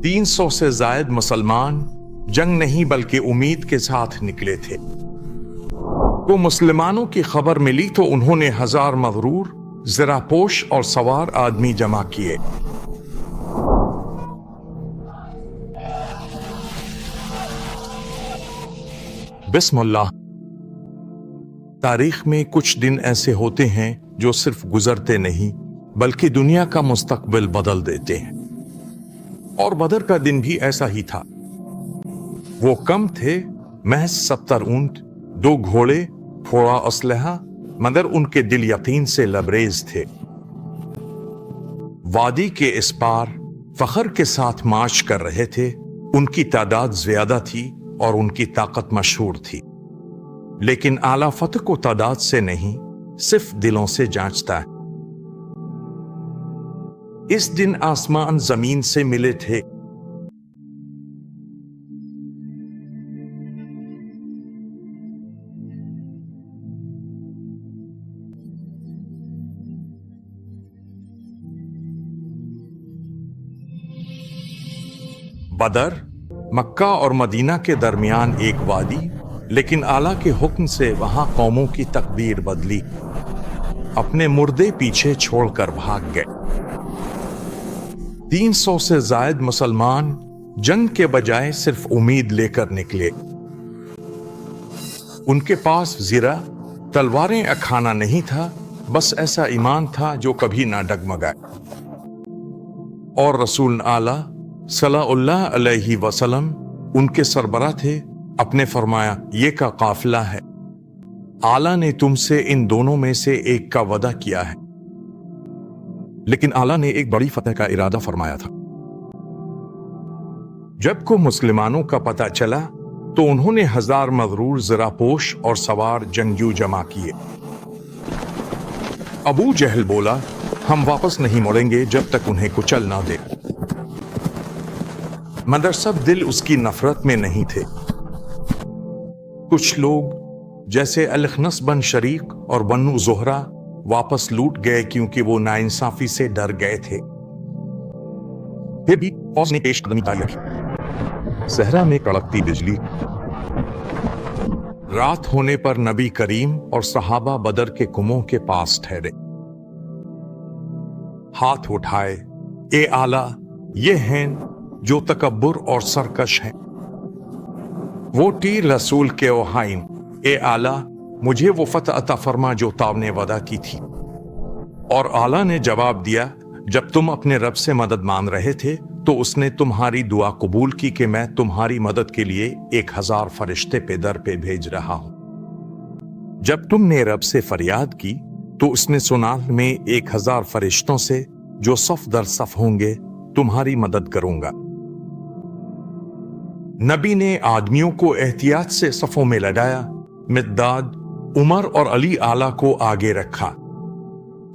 300 سے زائد مسلمان جنگ نہیں بلکہ امید کے ساتھ نکلے تھے۔ کو مسلمانوں کی خبر ملی تو انہوں نے 1000 مغرور، زراپوش اور سوار آدمی جمع کیے۔ بسم اللہ۔ تاریخ میں کچھ دن ایسے ہوتے ہیں جو صرف گزرتے نہیں بلکہ دنیا کا مستقبل بدل دیتے ہیں، اور بدر کا دن بھی ایسا ہی تھا۔ وہ کم تھے، محض 70 اونٹ، 2 گھوڑے، تھوڑا اسلحہ، مگر ان کے دل یقین سے لبریز تھے۔ وادی کے اس پار فخر کے ساتھ مارچ کر رہے تھے۔ ان کی تعداد زیادہ تھی اور ان کی طاقت مشہور تھی، لیکن اعلیٰ فتح کو تعداد سے نہیں، صرف دلوں سے جانچتا ہے۔ اس دن آسمان زمین سے ملے تھے۔ بدر مکہ اور مدینہ کے درمیان ایک وادی، لیکن اعلیٰ کے حکم سے وہاں قوموں کی تقدیر بدلی۔ اپنے مردے پیچھے چھوڑ کر بھاگ گئے۔ 300 سے زائد مسلمان جنگ کے بجائے صرف امید لے کر نکلے۔ ان کے پاس زرہ، تلواریں اکھانا نہیں تھا، بس ایسا ایمان تھا جو کبھی نہ ڈگمگائے۔ اور رسول اعلیٰ صلی اللہ علیہ وسلم ان کے سربراہ تھے۔ اپنے فرمایا، یہ کا قافلہ ہے، اعلیٰ نے تم سے ان دونوں میں سے ایک کا وعدہ کیا ہے۔ لیکن اعلیٰ نے ایک بڑی فتح کا ارادہ فرمایا تھا۔ جب کو مسلمانوں کا پتہ چلا تو انہوں نے 1000 مغرور، زراپوش اور سوار جنگجو جمع کیے۔ ابو جہل بولا، ہم واپس نہیں مڑیں گے جب تک انہیں کچل نہ دے، مگر سب دل اس کی نفرت میں نہیں تھے۔ کچھ لوگ جیسے الاخنس بن شریق اور بنو زہرہ واپس لوٹ گئے کیونکہ وہ ناانصافی سے ڈر گئے تھے۔ پھر بھی فوج نے پیش قدمی جاری رکھی۔ صحرا میں کڑکتی بجلی۔ رات ہونے پر نبی کریم اور صحابہ بدر کے کنویں کے پاس ٹھہرے۔ ہاتھ اٹھائے، اے اعلیٰ، یہ ہیں جو تکبر اور سرکش ہیں۔ وہ تیر رسول کے اوہائن، اے اعلیٰ، مجھے وہ فتح عطا فرما جو تاب نے وعدہ کی تھی۔ اور اعلیٰ نے جواب دیا، جب تم اپنے رب سے مدد مانگ رہے تھے تو اس نے تمہاری دعا قبول کی کہ میں تمہاری مدد کے لیے 1000 فرشتے پہ در پہ بھیج رہا ہوں۔ جب تم نے رب سے فریاد کی تو اس نے سنا، میں 1000 فرشتوں سے جو صف در صف ہوں گے تمہاری مدد کروں گا۔ نبی نے آدمیوں کو احتیاط سے صفوں میں لگایا۔ مقداد، عمر اور علی اعلیٰ کو آگے رکھا۔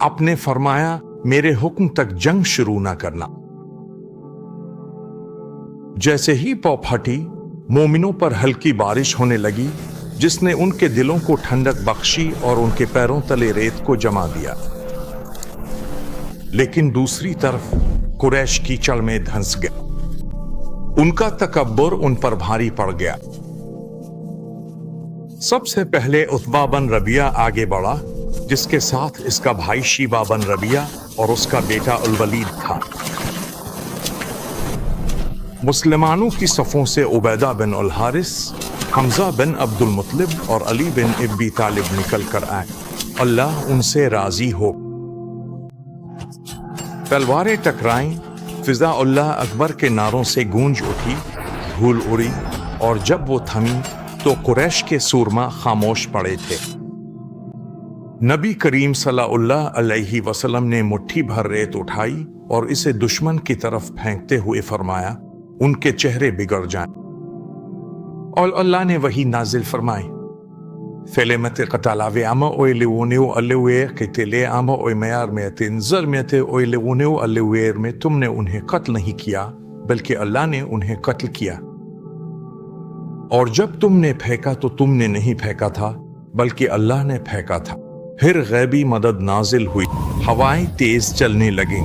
آپ نے فرمایا، میرے حکم تک جنگ شروع نہ کرنا۔ جیسے ہی پاؤ پھٹی، مومنوں پر ہلکی بارش ہونے لگی جس نے ان کے دلوں کو ٹھنڈک بخشی اور ان کے پیروں تلے ریت کو جما دیا۔ لیکن دوسری طرف قریش کیچڑ میں دھنس گئے۔ ان کا تکبر ان پر بھاری پڑ گیا۔ سب سے پہلے عتبہ بن ربیعہ آگے بڑھا، جس کے ساتھ اس کا بھائی شیبہ بن ربیعہ اور اس کا بیٹا الولید تھا۔ مسلمانوں کی صفوں سے عبیدہ بن الحارث، حمزہ بن عبد المطلب اور علی بن ابی طالب نکل کر آئے۔ اللہ ان سے راضی ہو۔ تلواریں ٹکرائیں، فضا اللہ اکبر کے نعروں سے گونج اٹھی، دھول اڑی، اور جب وہ تھمی تو قریش کے سورما خاموش پڑے تھے۔ نبی کریم صلی اللہ علیہ وسلم نے مٹھی بھر ریت اٹھائی اور اسے دشمن کی طرف پھینکتے ہوئے فرمایا، ان کے چہرے بگڑ جائیں۔ اور اللہ نے وہی نازل فرمائی، فیلمت قتالاوے اما اویلیونیو الیویر قتلے اما اویمیار میں تنظر میں تے اویلیونیو الیویر میں تم نے انہیں قتل نہیں کیا بلکہ اللہ نے انہیں قتل کیا۔ اور جب تم نے پھینکا تو تم نے نہیں پھینکا تھا بلکہ اللہ نے پھینکا تھا۔ پھر غیبی مدد نازل ہوئی، ہوائیں تیز چلنے لگیں،